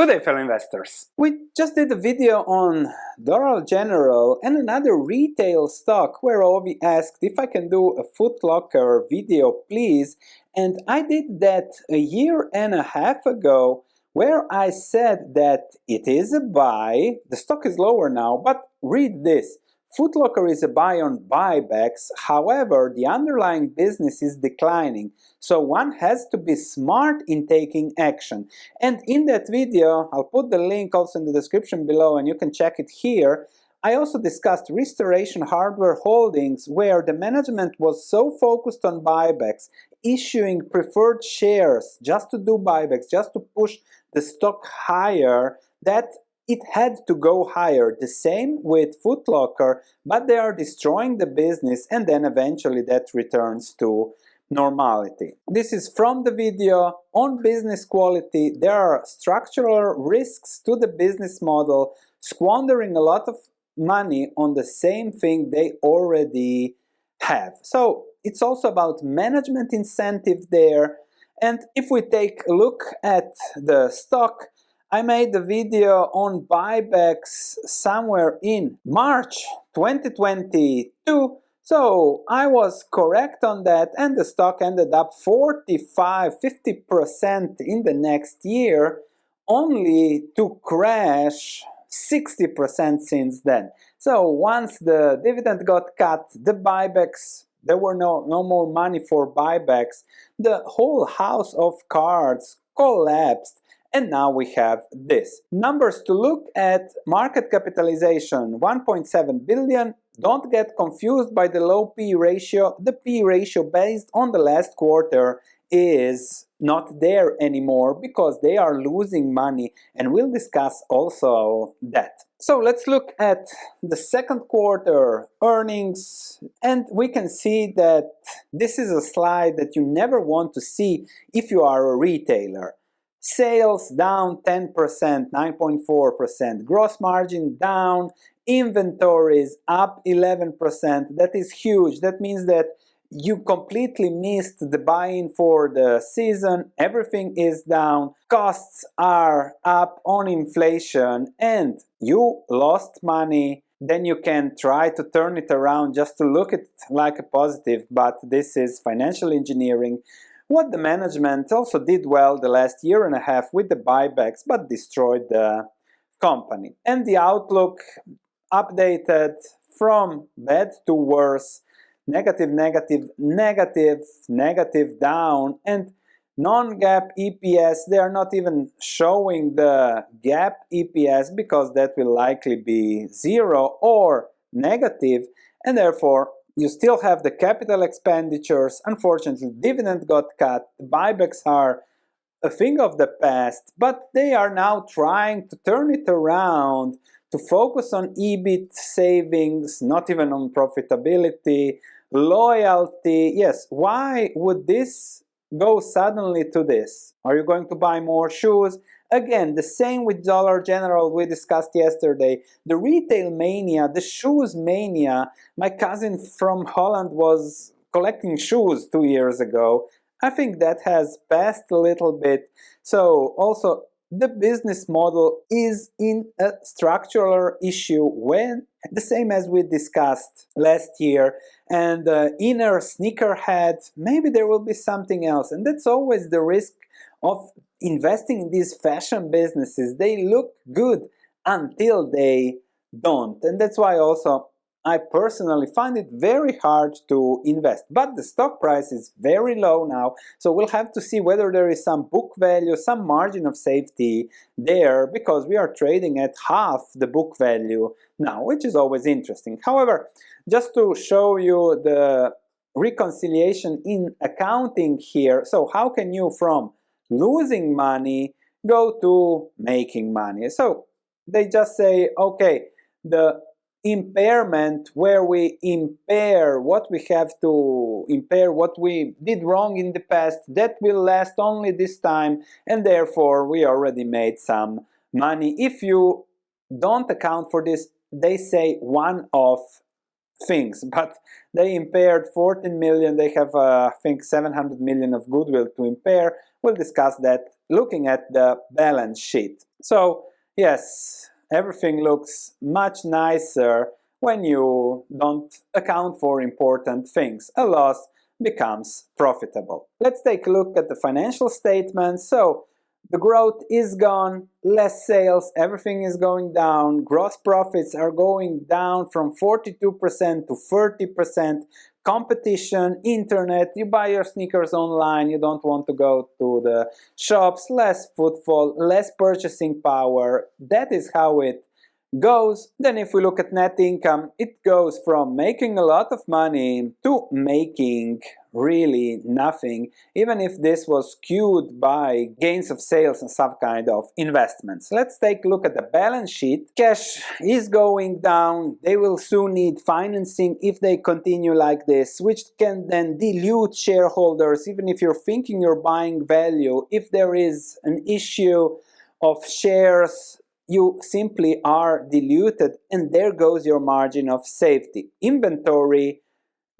Good day, fellow investors. We just did a video on Dollar General and another retail stock where Ovi asked if I can do a Foot Locker video, please. And I did that a year and a half ago where I said that it is a buy. The stock is lower now, but read this. Foot Locker is a buy on BuyBacks. However, the underlying business is declining. So one has to be smart in taking action. And in that video, I'll put the link also in the description below and you can check it here. I also discussed Restoration Hardware Holdings, where the management was so focused on buybacks, issuing preferred shares just to do buybacks, just to push the stock higher, that it had to go higher. The same with Foot Locker, but they are destroying the business and then eventually that returns to normality. This is from the video on business quality. There are structural risks to the business model, squandering a lot of money on the same thing they already have. So it's also about management incentive there. And if we take a look at the stock, I made the video on buybacks somewhere in March 2022, so I was correct on that and the stock ended up 45–50% in the next year, only to crash 60% since then. So once the dividend got cut, the buybacks, there were no more money for buybacks, the whole house of cards collapsed. And now we have this. Numbers to look at: market capitalization 1.7 billion. Don't get confused by the low P ratio. The P ratio based on the last quarter is not there anymore because they are losing money, and we'll discuss also that. So let's look at the second quarter earnings, and we can see that this is a slide that you never want to see if you are a retailer. Sales down 10%, 9.4%. Gross margin down. Inventories up 11%. That is huge. That means that you completely missed the buy-in for the season. Everything is down. Costs are up on inflation and you lost money. Then you can try to turn it around just to look at it like a positive, but this is financial engineering. What the management also did well the last year and a half with the buybacks, but destroyed the company. And the outlook updated from bad to worse, negative, negative, negative, negative, down, and non-GAAP EPS, they are not even showing the GAAP EPS because that will likely be 0 or negative, and therefore you still have the capital expenditures. Unfortunately, dividend got cut. The buybacks are a thing of the past, but they are now trying to turn it around to focus on EBIT savings, not even on profitability, loyalty. Yes, why would this go suddenly to this? Are you going to buy more shoes? Again, the same with Dollar General we discussed yesterday. The retail mania, the shoes mania. My cousin from Holland was collecting shoes 2 years ago. I think that has passed a little bit. So also the business model is in a structural issue, when the same as we discussed last year, and inner sneakerhead, maybe there will be something else. And that's always the risk of investing in these fashion businesses. They look good until they don't, and that's why also I personally find it very hard to invest. But the stock price is very low now, so we'll have to see whether there is some book value, some margin of safety there, because we are trading at half the book value now, which is always interesting. However, just to show you the reconciliation in accounting here, so how can you from losing money go to making money? So they just say, okay, the impairment where we impair what we have to impair, what we did wrong in the past, that will last only this time, and therefore we already made some money. If you don't account for this, they say one-off things, but they impaired 14 million. They have I think 700 million of goodwill to impair. We'll discuss that looking at the balance sheet. So yes, everything looks much nicer when you don't account for important things. A loss becomes profitable. Let's take a look at the financial statements. So the growth is gone, less sales, everything is going down, gross profits are going down from 42% to 30%, competition, internet, you buy your sneakers online, you don't want to go to the shops, less footfall, less purchasing power. That is how it goes. Then if we look at net income, it goes from making a lot of money to making really nothing, even if this was skewed by gains of sales and some kind of investments. Let's take a look at the balance sheet. Cash is going down. They will soon need financing if they continue like this, which can then dilute shareholders. Even if you're thinking you're buying value, if there is an issue of shares, you simply are diluted, and there goes your margin of safety. Inventory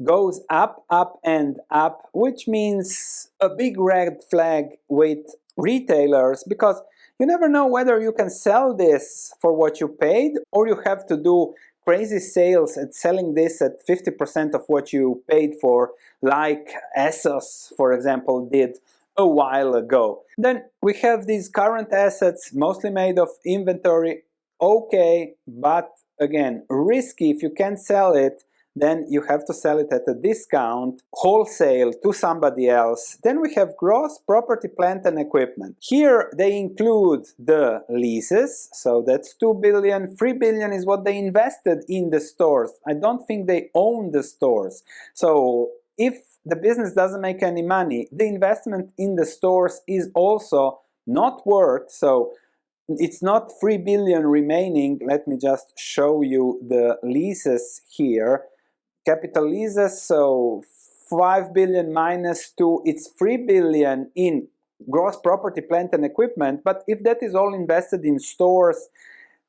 goes up, up, and up, which means a big red flag with retailers, because you never know whether you can sell this for what you paid, or you have to do crazy sales and selling this at 50% of what you paid for, like ASOS, for example, did a while ago. Then we have these current assets, mostly made of inventory. Okay, but again, risky. If you can't sell it, then you have to sell it at a discount, wholesale to somebody else. Then we have gross property, plant and equipment. Here they include the leases, so that's 2 billion. 3 billion is what they invested in the stores. I don't think they own the stores. So if the business doesn't make any money, the investment in the stores is also not worth, so it's not 3 billion remaining. Let me just show you the leases here. Capital leases, so 5 billion minus 2, it's 3 billion in gross property, plant and equipment. But if that is all invested in stores,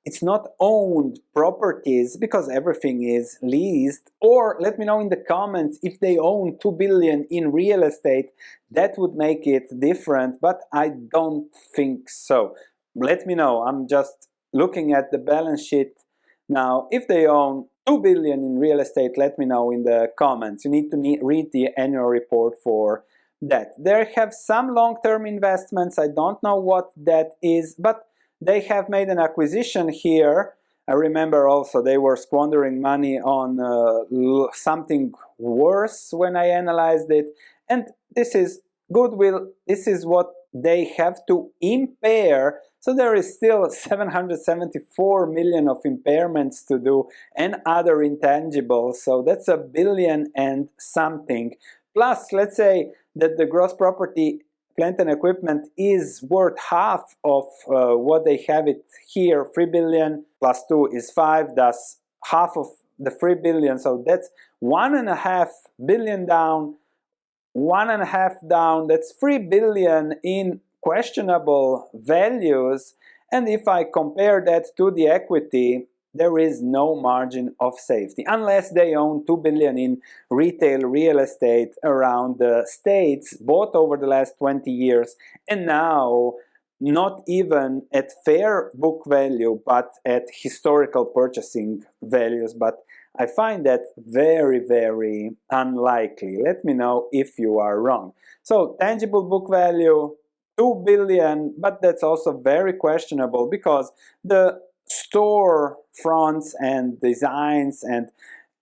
it's not owned properties because everything is leased. Or let me know in the comments if they own 2 billion in real estate. That would make it different, but I don't think so. Let me know. I'm just looking at the balance sheet now. If they own 2 billion in real estate, let me know in the comments. You need to read the annual report for that. They have some long-term investments. I don't know what that is, but they have made an acquisition here. I remember also they were squandering money on something worse when I analyzed it. And this is goodwill. This is what they have to impair. So there is still 774 million of impairments to do and other intangibles. So that's 1 billion and something. Plus, let's say that the gross property, plant and equipment is worth half of what they have it here. 3 billion plus 2 is 5. That's half of the 3 billion. So that's 1.5 billion down. 1.5 down. That's 3 billion in questionable values. And if I compare that to the equity, there is no margin of safety unless they own 2 billion in retail real estate around the states, bought over the last 20 years, and now not even at fair book value but at historical purchasing values. But I find that very, very unlikely. Let me know if you are wrong. So tangible book value 2 billion, but that's also very questionable because the store fronts and designs and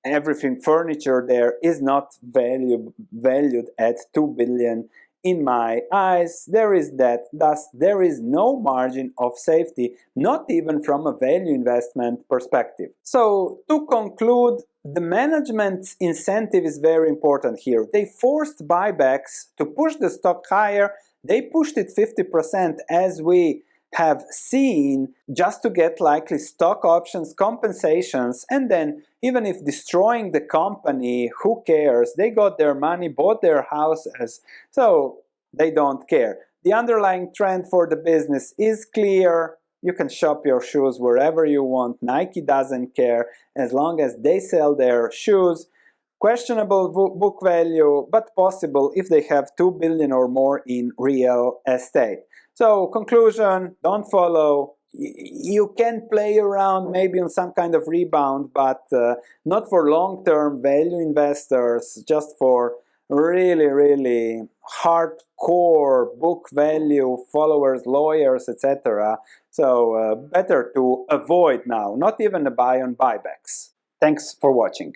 everything, furniture there, is not valued at 2 billion in my eyes. There is that. Thus, there is no margin of safety, not even from a value investment perspective. So, to conclude, the management's incentive is very important here. They forced buybacks to push the stock higher. They pushed it 50%, as we have seen, just to get likely stock options, compensations, and then even if destroying the company, who cares? They got their money, bought their houses, so they don't care. The underlying trend for the business is clear. You can shop your shoes wherever you want. Nike doesn't care as long as they sell their shoes. Questionable book value, but possible if they have 2 billion or more in real estate. So conclusion, don't follow you can play around maybe on some kind of rebound, but not for long-term value investors, just for really hardcore book value followers, lawyers, etc. So better to avoid now, not even a buy on buybacks. Thanks for watching.